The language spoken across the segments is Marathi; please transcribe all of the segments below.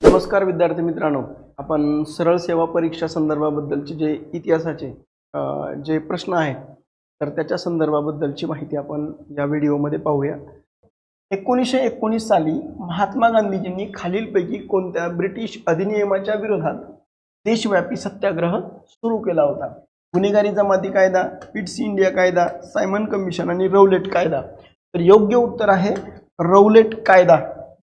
नमस्कार विद्यार्थी मित्रांनो, आपण सरळ सेवा परीक्षा संदर्भाबद्दलचे जे इतिहासाचे जे प्रश्न आहेत तर त्याच्या संदर्भाबद्दलची माहिती आपण या व्हिडिओमध्ये पाहूया। 1919 साली महात्मा गांधीजींनी खालीलपैकी कोणत्या ब्रिटिश अधिनियमाच्या विरोधात देशव्यापी सत्याग्रह सुरू केला होता? गुन्हेगारी जमाती कायदा, पिट्स इंडिया कायदा, सायमन कमिशन आणि रौलेट कायदा। तर योग्य उत्तर आहे रौलेट कायदा।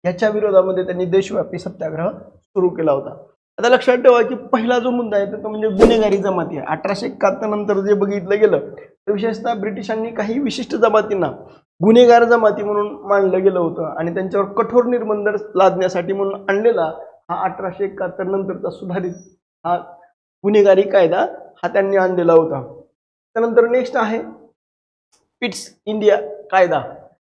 याच्या विरोधामध्ये त्यांनी देशव्यापी सत्याग्रह सुरू केला होता। आता लक्षात ठेवा की पहिला जो मुद्दा आहे तो म्हणजे गुन्हेगारी जमाती आहे। 1871 नंतर जे बघितलं गेलं तर विशेषतः ब्रिटिशांनी काही विशिष्ट जमातींना गुन्हेगार जमाती म्हणून मानलं गेलं होतं आणि त्यांच्यावर कठोर निर्बंध लादण्यासाठी म्हणून आणलेला हा 1871 नंतरचा सुधारित हा गुन्हेगारी कायदा हा त्यांनी आणलेला होता। त्यानंतर नेक्स्ट आहे पिट्स इंडिया कायदा।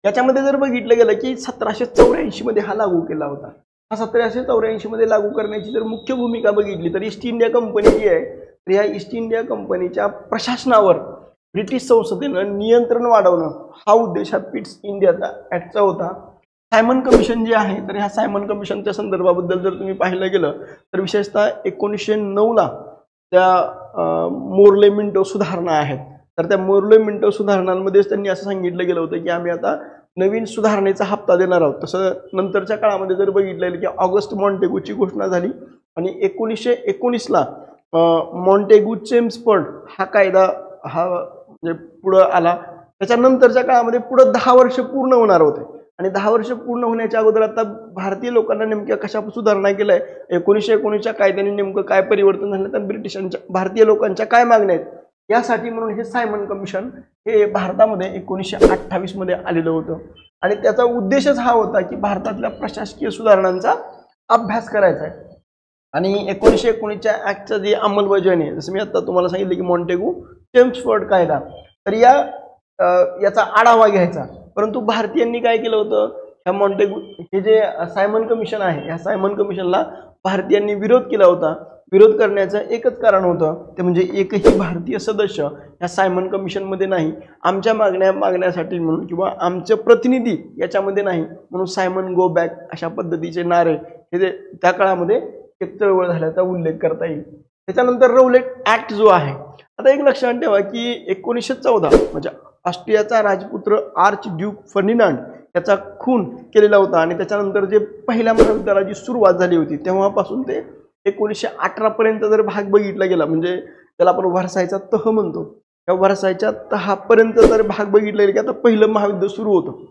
याच्यामध्ये जर बघितलं गेलं की 1784 मध्ये हा लागू केला होता। हा 1784 मध्ये लागू करण्याची जर मुख्य भूमिका बघितली तर ईस्ट इंडिया कंपनी जी आहे तर या ईस्ट इंडिया कंपनीच्या प्रशासनावर ब्रिटिश संसदेनं नियंत्रण वाढवणं हा उद्देश हा पिट्स इंडियाचा ऍक्टचा होता। सायमन कमिशन जे आहे तर ह्या सायमन कमिशनच्या संदर्भाबद्दल जर तुम्ही पाहिलं गेलं तर विशेषतः 1909 ला त्या मोर्ले मिंटो सुधारणा आहेत। तर त्या मोर्ले मिंटो सुधारणांमध्येच त्यांनी असं सांगितलं गेलं होतं की आम्ही आता नवीन सुधारणेचा हप्ता देणार आहोत। तसं नंतरच्या काळामध्ये जर बघितलं की ऑगस्ट मॉन्टेगूची घोषणा झाली आणि 1919 ला मॉन्टेगू चेम्सफोर्ड हा कायदा हा म्हणजे पुढे आला। त्याच्यानंतरच्या काळामध्ये पुढे 10 वर्ष पूर्ण होणार होते आणि 10 वर्ष पूर्ण होण्याच्या अगोदर आता भारतीय लोकांना नेमक्या कशा सुधारणा केल्या 1919च्या कायद्याने नेमकं काय परिवर्तन झालं तर ब्रिटिशांच्या भारतीय लोकांच्या काय मागण्या आहेत यासाठी म्हणून हे सायमन कमिशन हे भारतामध्ये 1928 मध्ये आलेलं होतं आणि त्याचा उद्देशच हा होता की भारतातल्या प्रशासकीय सुधारणांचा अभ्यास करायचा आहे। आणि 1919च्या ऍक्टचा जी अंमलबजावणी आहे जसं मी आता तुम्हाला सांगितलं की मॉन्टेगू चेम्सफोर्ड कायदा तर याचा आढावा घ्यायचा। परंतु भारतीयांनी काय केलं होतं ह्या मॉन्टेगू हे जे सायमन कमिशन आहे या सायमन कमिशनला भारतीयांनी विरोध केला होता। विरोध करण्याचं एकच कारण होतं ते म्हणजे एकही भारतीय सदस्य या सायमन कमिशन मध्ये नाही, आमच्या मागण्यासाठी म्हणून किंवा आमचे प्रतिनिधी याच्यामध्ये नाही म्हणून सायमन गो बॅक अशा पद्धतीचे नारे हे त्या काळामध्ये एक चळवळ झाल्याचा उल्लेख करता येईल। त्याच्यानंतर रौलेट ऍक्ट जो आहे आता एक लक्षात ठेवा की 1914 म्हणजे ऑस्ट्रियाचा राजपुत्र आर्च ड्यूक फर्डिनांड याचा खून केलेला होता आणि त्याच्यानंतर जे पहिल्या महायुद्धाची सुरुवात झाली होती तेव्हापासून ते 1918 पर्यंत जर भाग बघितला गेला म्हणजे त्याला आपण व्हर्सायचा तह म्हणतो त्या व्हर्सायच्या तहापर्यंत जर भाग बघितला गेला की आता पहिलं महायुद्ध सुरू होतं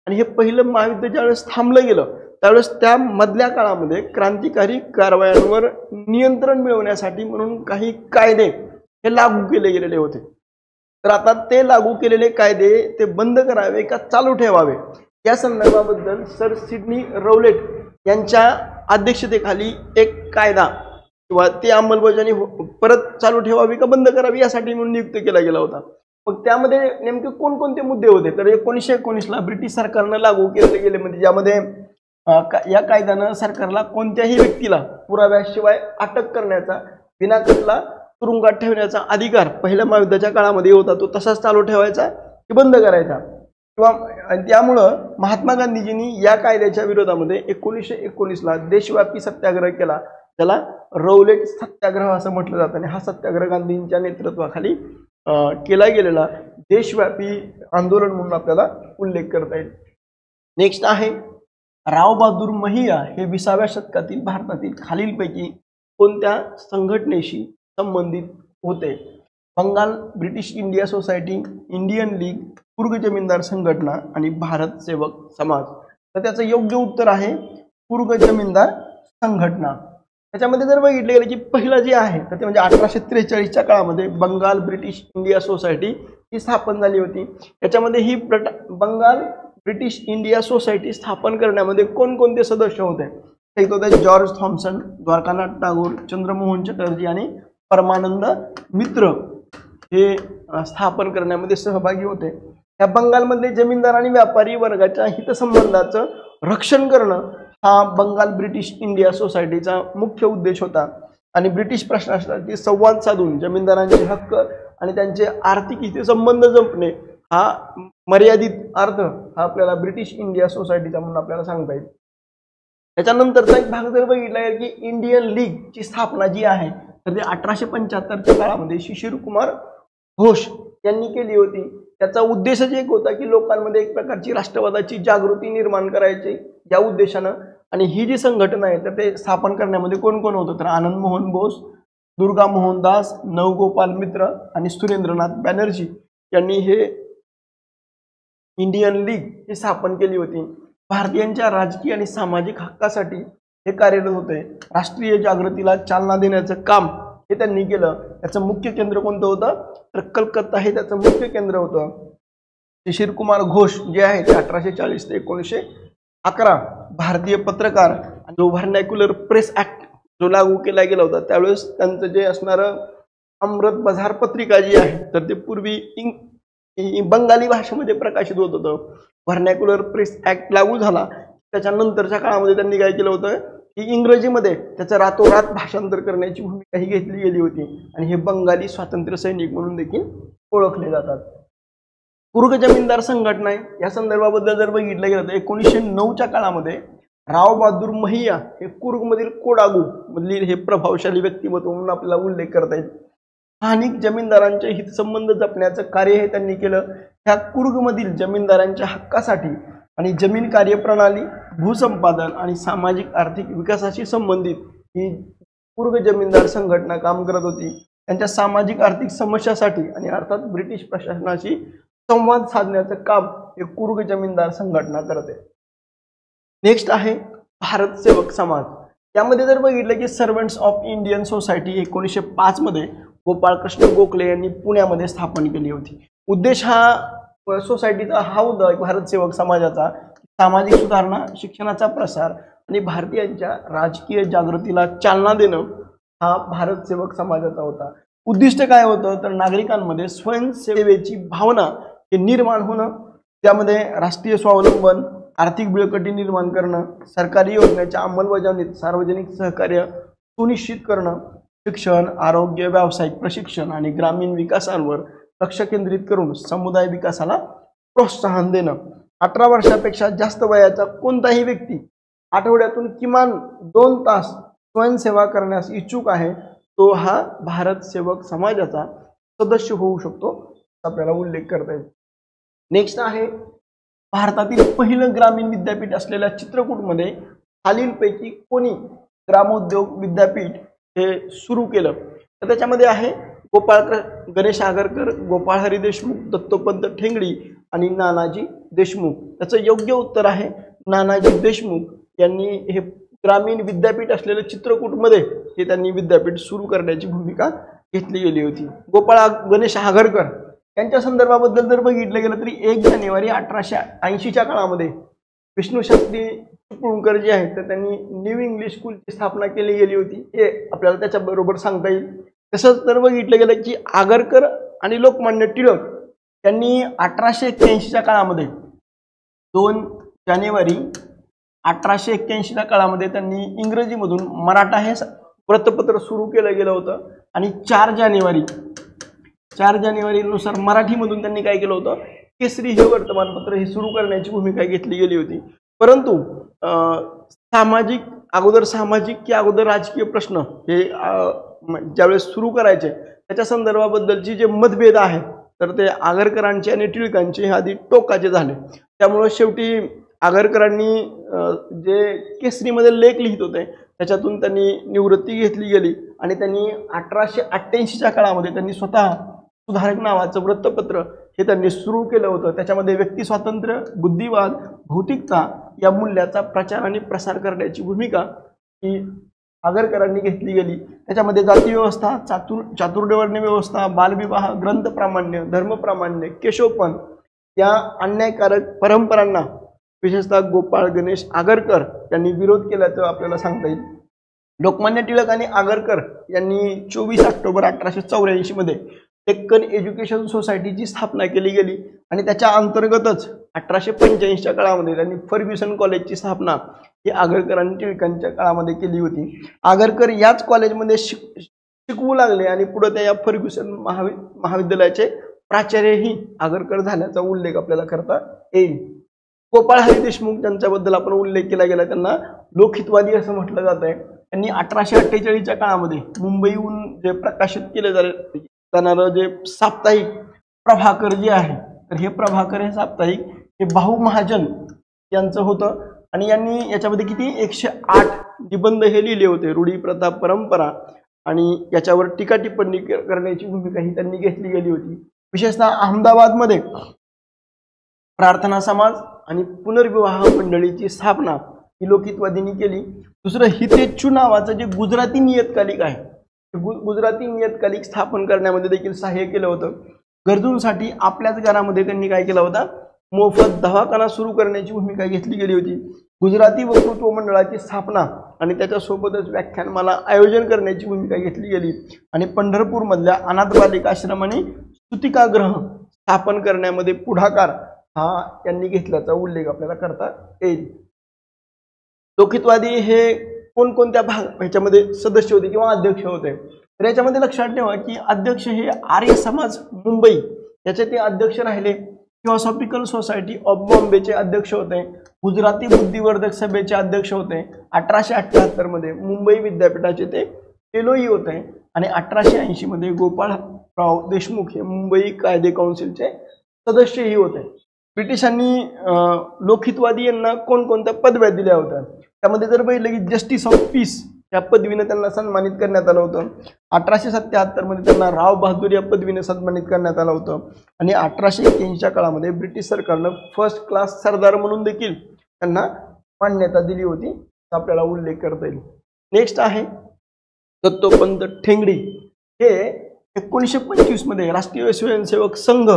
आणि हे पहिलं महायुद्ध ज्यावेळेस थांबलं गेलं त्यावेळेस त्या मधल्या काळामध्ये क्रांतिकारी कारवायांवर नियंत्रण मिळवण्यासाठी म्हणून काही कायदे हे लागू केले गेलेले होते। तर आता ते लागू केलेले कायदे ते बंद करावे का चालू ठेवावे या संदर्भाबद्दल सर सिडनी रौलेट यांच्या अध्यक्षतेखाली एक कायदा किंवा ती अंमलबजावणी परत चालू ठेवावी का बंद करावी यासाठी म्हणून नियुक्त केला गेला होता। मग त्यामध्ये नेमके कोणकोणते मुद्दे होते तर 1919 ला ब्रिटिश सरकारनं लागू केले गेले म्हणजे ज्यामध्ये या कायद्यानं सरकारला कोणत्याही व्यक्तीला पुराव्याशिवाय अटक करण्याचा विनाकसला तुरुंगात ठेवण्याचा अधिकार पहिल्या महायुद्धाच्या काळामध्ये होता तो तसाच चालू ठेवायचा की बंद करायचा किंवा त्यामुळं महात्मा गांधीजींनी या कायद्याच्या विरोधामध्ये 1919 ला देशव्यापी सत्याग्रह केला त्याला रौलेट सत्याग्रह असं म्हटलं जातं आणि हा सत्याग्रह गांधींच्या नेतृत्वाखाली केला गेलेला देशव्यापी आंदोलन म्हणून आपल्याला उल्लेख करता येईल। नेक्स्ट आहे राव बहादूर महिया हे 20व्या शतकातील भारतातील खालीलपैकी कोणत्या संघटनेशी संबंधित होते? Bengal British India Society, Indian League, पूर्व जमीनदार संघटना आणि भारत सेवक समाज। तर त्याचं योग्य उत्तर आहे पूर्व जमीनदार संघटना। त्याच्यामध्ये जर बघितलं गेलं की पहिलं जे आहे तर ते म्हणजे 1843च्या काळामध्ये बंगाल ब्रिटिश इंडिया सोसायटी ही स्थापन झाली होती। याच्यामध्ये ही बंगाल ब्रिटिश इंडिया सोसायटी स्थापन करण्यामध्ये कोणकोणते सदस्य होते एक होते जॉर्ज थॉम्सन, द्वारकानाथ टागोर, चंद्रमोहन चटर्जी आणि परमानंद मित्र हे स्थापन करण्यामध्ये सहभागी होते। या बंगालमध्ये जमीनदार आणि व्यापारी वर्गाच्या हितसंबंधाचं रक्षण करणं हा बंगाल ब्रिटिश इंडिया सोसायटीचा मुख्य उद्देश होता आणि ब्रिटिश प्रशासनाशी संवाद साधून जमीनदारांचे हक्क आणि त्यांचे आर्थिक हितसंबंध जपणे हा मर्यादित अर्थ हा आपल्याला ब्रिटिश इंडिया सोसायटीचा म्हणून आपल्याला सांगता येईल। त्याच्यानंतरचा एक भाग जर बघितला की इंडियन लीगची स्थापना जी आहे तर ते 1875च्या काळामध्ये शिशिर कुमार घोष यांनी केली होती. त्याचा उद्देश एक होता की लोकांमध्ये एक प्रकारची राष्ट्रवादाची जागृती निर्माण करायची या उद्देशानं. आणि ही जी संघटना आहे तर ते स्थापन करण्यामध्ये कोण कोण होतं तर आनंद मोहन बोस, दुर्गा मोहनदास, नवगोपाल मित्र आणि सुरेंद्रनाथ बॅनर्जी यांनी हे इंडियन लीग ही स्थापन केली होती. भारतीयांच्या राजकीय आणि सामाजिक हक्कासाठी हे कार्यरत होते. राष्ट्रीय जागृतीला चालना देण्याचं काम हे त्यांनी केलं. त्याचं मुख्य केंद्र कोणतं होतं तर कलकत्ता हे त्याचं मुख्य केंद्र होतं. शिशिर कुमार घोष जे आहे ते 1840 ते 1911 भारतीय पत्रकार आणि जो व्हर्नॅक्युलर प्रेस ऍक्ट जो लागू केला गेला होता त्यावेळेस त्यांचं जे असणारं अमृत बाजार पत्रिका जी आहे तर ते पूर्वी बंगाली भाषेमध्ये प्रकाशित होत होतं. व्हर्नॅक्युलर प्रेस ऍक्ट लागू झाला त्याच्यानंतरच्या काळामध्ये त्यांनी काय केलं होतं की इंग्रजीमध्ये त्याचं रातोरात भाषांतर करण्याची भूमिका ही घेतली गेली होती आणि हे बंगाली स्वातंत्र्य सैनिक म्हणून देखील ओळखले जातात. कुर्ग जमीनदार संघटना आहे या संदर्भाबद्दल जर बघितलं गेलं तर 1909च्या काळामध्ये राव बहादूर महिया हे कुर्गमधील कोडागू मधील हे प्रभावशाली व्यक्तिमत्व म्हणून आपल्याला उल्लेख करता येईल. स्थानिक जमीनदारांचे हितसंबंध जपण्याचं कार्य हे त्यांनी केलं. ह्या कुर्गमधील जमीनदारांच्या हक्कासाठी आणि जमीन कार्यप्रणाली, भूसंपादन आणि सामाजिक आर्थिक विकासाशी संबंधित ही कुर्ग जमीनदार संघटना काम करत होती. त्यांच्या सामाजिक आर्थिक समस्यासाठी आणि अर्थात ब्रिटिश प्रशासनाशी संवाद साधण्याचं काम हे कुर्ग जमीनदार संघटना करते. नेक्स्ट आहे भारत सेवक समाज. यामध्ये जर बघितलं की सर्वंट्स ऑफ इंडियन सोसायटी 1905 मध्ये गोपाळकृष्ण गोखले यांनी पुण्यामध्ये स्थापन केली होती. उद्देश हा सोसायटीचा हा होता भारत सेवक समाजाचा सामाजिक सुधारणा, शिक्षणाचा प्रसार आणि भारतीयांच्या राजकीय जागृतीला चालना देणं हा भारत सेवक समाजाचा होता. उद्दिष्ट काय होतं तर नागरिकांमध्ये स्वयंसेवेची भावना हे निर्माण होणं, त्यामध्ये राष्ट्रीय स्वावलंबन, आर्थिक बळकटी निर्माण करणं, सरकारी योजनेच्या अंमलबजावणीत सार्वजनिक सहकार्य सुनिश्चित करणं, शिक्षण, आरोग्य, व्यावसायिक प्रशिक्षण आणि ग्रामीण विकासावर लक्ष केंद्रित करून समुदाय विकासाला प्रोत्साहन देणं. 18 वर्षापेक्षा जास्त वयाचा कोणताही व्यक्ती आठवड्यातून किमान 2 तास स्वयंसेवा करण्यास इच्छुक आहे तो हा भारत सेवक समाजाचा सदस्य होऊ शकतो आपल्याला उल्लेख करता येईल. नेक्स्ट आहे भारतातील पहिलं ग्रामीण विद्यापीठ असलेल्या चित्रकूटमध्ये खालीलपैकी कोणी ग्रामोद्योग विद्यापीठ हे सुरू केलं तर त्याच्यामध्ये आहे गणेश आगरकर, गोपाळ हरी देशमुख, दत्तोपंत ठेंगडी आणि नानाजी देशमुख. त्याचं योग्य उत्तर आहे नानाजी देशमुख यांनी हे ग्रामीण विद्यापीठ असलेलं चित्रकूटमध्ये हे त्यांनी विद्यापीठ सुरू करण्याची भूमिका घेतली गेली होती. गणेश आगरकर यांच्या संदर्भाबद्दल जर बघितलं गेलं तरी 1 जानेवारी 1880च्या काळामध्ये विष्णूशास्त्री चिपळूणकर जे आहेत तर त्यांनी न्यू इंग्लिश स्कूलची स्थापना केली गेली होती हे आपल्याला त्याच्याबरोबर सांगता येईल. तसंच जर बघितलं गेलं की आगरकर आणि लोकमान्य टिळक यांनी 1881च्या काळामध्ये 2 जानेवारी 1881च्या काळामध्ये त्यांनी इंग्रजीमधून मराठा हे वृत्तपत्र सुरू केलं गेलं होतं आणि 4 जानेवारीनुसार मराठीमधून त्यांनी काय केलं होतं केसरी हे वर्तमानपत्र हे सुरू करण्याची भूमिका घेतली गेली होती. परंतु सामाजिक की अगोदर राजकीय प्रश्न हे ज्यावेळेस सुरू करायचे त्याच्या संदर्भाबद्दलची जे मतभेद आहेत तर ते आगरकरांचे आणि टिळकांचे आधी टोकाचे झाले. त्यामुळे शेवटी आगरकरांनी जे केसरीमध्ये लेख लिहित होते त्याच्यातून त्यांनी निवृत्ती घेतली गेली आणि त्यांनी 1888च्या काळामध्ये त्यांनी स्वतः सुधारक नावाचं वृत्तपत्र हे त्यांनी सुरू केलं होतं. त्याच्यामध्ये व्यक्ती स्वातंत्र्य, बुद्धिवाद, भौतिकता या मूल्याचा प्रचार आणि प्रसार करण्याची भूमिका ही आगरकरांनी घेतली गेली. त्याच्यामध्ये जाती व्यवस्था, चातुर्वर्ण्य व्यवस्था, बालविवाह, ग्रंथ प्रामाण्य, धर्मप्रामाण्य, केशवपण या अन्यायकारक परंपरांना विशेषतः गोपाळ गणेश आगरकर यांनी विरोध केल्याचं आपल्याला सांगता येईल. लोकमान्य टिळक आणि आगरकर यांनी 24 ऑक्टोबर 1884 मध्ये डेक्कन एज्युकेशन सोसायटीची स्थापना केली गेली आणि त्याच्या अंतर्गतच 1885च्या काळामध्ये त्यांनी फर्ग्युसन कॉलेजची स्थापना ही आगरकर आणि टिळकांच्या काळामध्ये केली होती. आगरकर याच कॉलेजमध्ये शिकवू लागले आणि पुढे त्या फर्ग्युसन महाविद्यालयाचे प्राचार्यही आगरकर झाल्याचा उल्लेख आपल्याला करता येईल. गोपाळ हरी देशमुख ज्यांच्याबद्दल आपण उल्लेख केला गेला त्यांना लोकहितवादी असं म्हटलं जात आहे. त्यांनी 1848च्या काळामध्ये मुंबईहून जे प्रकाशित केले जाणारं जे साप्ताहिक प्रभाकर जे आहे, तर हे प्रभाकर हे साप्ताहिक हे भाऊ महाजन यांचं होतं आणि यांनी याच्यामध्ये किती 108 निबंध हे लिहिले होते. रूढी प्रथा परंपरा आणि याच्यावर टीका टिप्पणी करण्याची भूमिका ही त्यांनी घेतली गेली होती. विशेषतः अहमदाबादमध्ये प्रार्थना समाज आणि पुनर्विवाह मंडळीची स्थापना ही लोकहितवादींनी केली. दुसरं हितेच्छू नावाचं जे गुजराती नियतकालिक आहे, गुजराती नियतकालिक स्थापन करण्यामध्ये देखील सहाय्य केलं होतं. गरजूंसाठी आपल्याच घरामध्ये त्यांनी काय केला होता, मोफत दवाखाना सुरू करण्याची भूमिका घेतली गेली होती. गुजराती वक्तृत्व मंडळाची स्थापना आणि त्याच्यासोबतच व्याख्यानमाला आयोजन करण्याची भूमिका घेतली गेली आणि पंढरपूरमधल्या अनाथ बालिका आश्रम आणि स्तुतिकागृह स्थापन करण्यामध्ये पुढाकार हा यांनी घेतल्याचा उल्लेख आपल्याला करता येईल. लोकहितवादी हे कोणकोणत्या ह्याच्यामध्ये सदस्य होते किंवा अध्यक्ष होते, तर याच्यामध्ये लक्षात ठेवा की अध्यक्ष हे आर्य समाज मुंबई याचे ते अध्यक्ष राहिले. थिओसॉफिकल सोसायटी ऑफ बॉम्बेचे अध्यक्ष होते. गुजराती बुद्धिवर्धक सभेचे अध्यक्ष होते. 1878 मध्ये मुंबई विद्यापीठाचे ते फेलोही होते आणि 1880 मध्ये गोपाळराव देशमुख हे मुंबई कायदे काउन्सिलचे सदस्यही होते. ब्रिटिशांनी लोकहितवादी यांना कोणकोणत्या पदव्या दिल्या होत्या, त्यामध्ये जर पाहिलं की जस्टिस ऑफ पीस या पदवीने त्यांना सन्मानित करण्यात आलं होतं. 1877 मध्ये त्यांना राव बहादूर या पदवीने सन्मानित करण्यात आलं होतं आणि 1881च्या काळामध्ये ब्रिटिश सरकारनं फर्स्ट क्लास सरदार म्हणून देखील त्यांना मान्यता दिली होती, आपल्याला उल्लेख करता येईल. नेक्स्ट आहे दत्तोपंत ठेंगडी. हे 1925 मध्ये राष्ट्रीय स्वयंसेवक संघ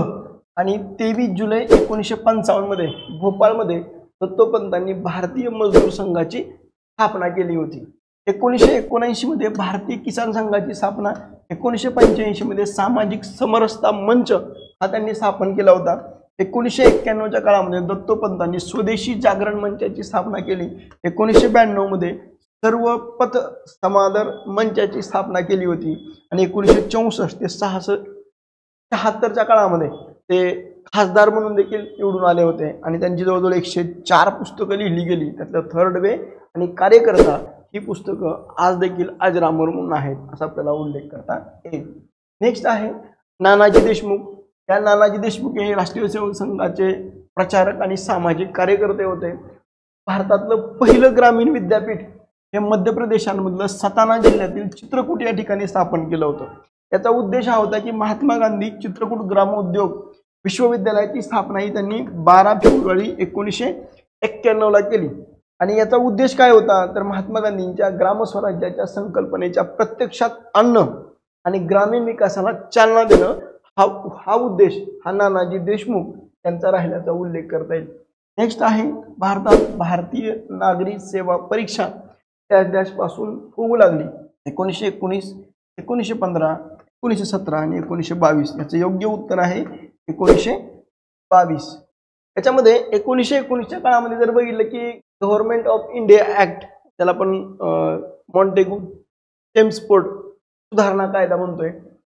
आणि 23 जुलै 1955 मध्ये भोपाळमध्ये दत्तोपंतांनी भारतीय मजदूर संघाची स्थापना केली होती. 1979 मध्ये भारतीय किसान संघाची स्थापना, 1985 मध्ये सामाजिक समरसता मंच हा त्यांनी स्थापन केला होता. 1991च्या काळामध्ये दत्तोपंतांनी स्वदेशी जागरण मंचाची स्थापना केली. 1992 मध्ये सर्व पथ समादर मंचाची स्थापना केली होती आणि 1964 ते 76च्या काळामध्ये ते खासदार म्हणून देखील निवडून आले होते आणि त्यांची जवळजवळ 104 पुस्तकं लिहिली गेली. त्यातलं थर्ड वे आणि कार्यकर्ता ही पुस्तकं आज देखील अजरामर म्हणून आहेत असा आपल्याला उल्लेख करता येईल. नेक्स्ट आहे नानाजी देशमुख. या नानाजी देशमुख हे राष्ट्रीय सेवक संघाचे प्रचारक आणि सामाजिक कार्यकर्ते होते. भारतातलं पहिलं ग्रामीण विद्यापीठ हे मध्य प्रदेशामधलं सताना जिल्ह्यातील चित्रकूट या ठिकाणी स्थापन केलं होतं. याचा उद्देश हा होता की महात्मा गांधी चित्रकूट ग्रामोद्योग विश्वविद्यालयाची स्थापना ही त्यांनी 12 फेब्रुवारी 1991 ला केली आणि याचा उद्देश काय होता, तर महात्मा गांधींच्या ग्रामस्वराज्याच्या संकल्पनेच्या प्रत्यक्षात आणणं आणि ग्रामीण विकासाला चालना देणं हा उद्देश हा नानाजी देशमुख यांचा राहिल्याचा उल्लेख करता येईल. नेक्स्ट आहे भारतात भारतीय नागरी सेवा परीक्षा डॅश पासून होऊ लागली. 1919, 1915, 1917 आणि 1922 याचं योग्य उत्तर आहे 1922. याच्यामध्ये 1919च्या काळामध्ये जर बघितलं की गव्हर्नमेंट ऑफ इंडिया ऍक्ट, त्याला आपण मॉन्टेगू चेम्सफोर्ड सुधारणा कायदा म्हणतोय,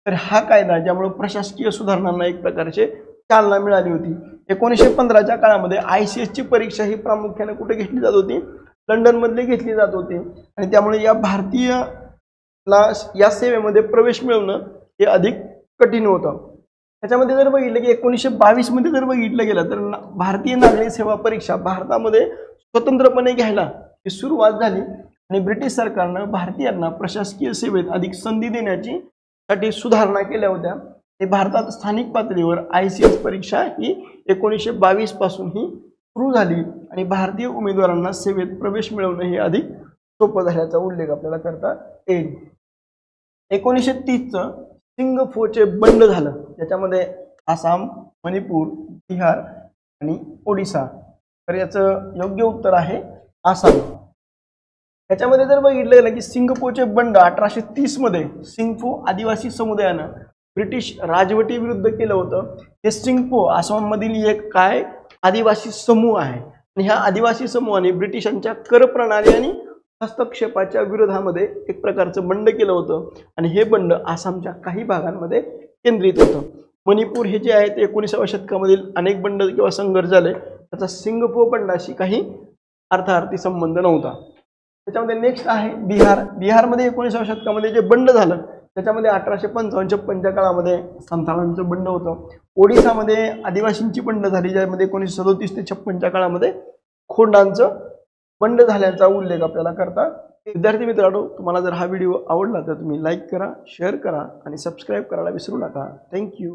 तर हा कायदा ज्यामुळे प्रशासकीय सुधारणांना एक प्रकारचे चालना मिळाली होती. 1915च्या काळामध्ये ICS ची परीक्षा ही प्रामुख्याने कुठे घेतली जात होती, लंडन मध्ये घेतली जात होती आणि त्यामुळे या भारतीयला या सेवेमध्ये प्रवेश मिळवणं हे अधिक कठीण होतं. त्याच्यामध्ये जर बघितलं की 1922 मध्ये जर बघितलं गेलं तर भारतीय नागरी सेवा परीक्षा भारतामध्ये स्वतंत्रपणे घ्यायला ही सुरुवात झाली आणि ब्रिटिश सरकारनं भारतीयांना प्रशासकीय सेवेत अधिक संधी देण्याची साठी सुधारणा केल्या होत्या. हे भारतात स्थानिक पातळीवर ICS परीक्षा ही 1922 पासून ही सुरू झाली आणि भारतीय उमेदवारांना सेवेत प्रवेश मिळवणं हे अधिक सोपं झाल्याचा उल्लेख आपल्याला करता येईल. 1930चं सिंगफोचे बंड झालं, ज्याच्यामध्ये आसाम, मणिपूर, बिहार आणि ओडिसा, तर याचं योग्य उत्तर आहे आसाम. याच्यामध्ये जर बघितलं गेलं की सिंगफोचे बंड 1830 मध्ये सिंगफो आदिवासी समुदायानं ब्रिटिश राजवटी विरुद्ध केलं होतं. हे सिंगफो आसाममधील एक काय आदिवासी समूह आहे आणि ह्या आदिवासी समूहाने ब्रिटिशांच्या कर प्रणाली आणि हस्तक्षेपाच्या विरोधामध्ये एक प्रकारचं बंड केलं होतं आणि हे बंड आसामच्या काही भागांमध्ये केंद्रित होतं. मणिपूर हे जे आहे ते 19व्या शतकामधील अनेक बंड किंवा संघर्ष झाले, त्याचा सिंगफो बंडाशी काही अर्थार्थी संबंध नव्हता. त्याच्यामध्ये नेक्स्ट आहे बिहार. बिहारमध्ये 19व्या शतकामध्ये जे बंड झालं त्याच्यामध्ये 1855-56च्या काळामध्ये संथालांचं बंड होतं. ओडिसामध्ये आदिवासींची बंड झाली ज्यामध्ये 1937 ते 56च्या काळामध्ये खोंडांचं बंड झाल्याचा उल्लेख आपल्याला करता. विद्यार्थी मित्रांनो, तुम्हाला जर हा व्हिडिओ आवडला तर तुम्ही लाईक करा, शेअर करा आणि सबस्क्राईब करायला विसरू नका. थँक्यू.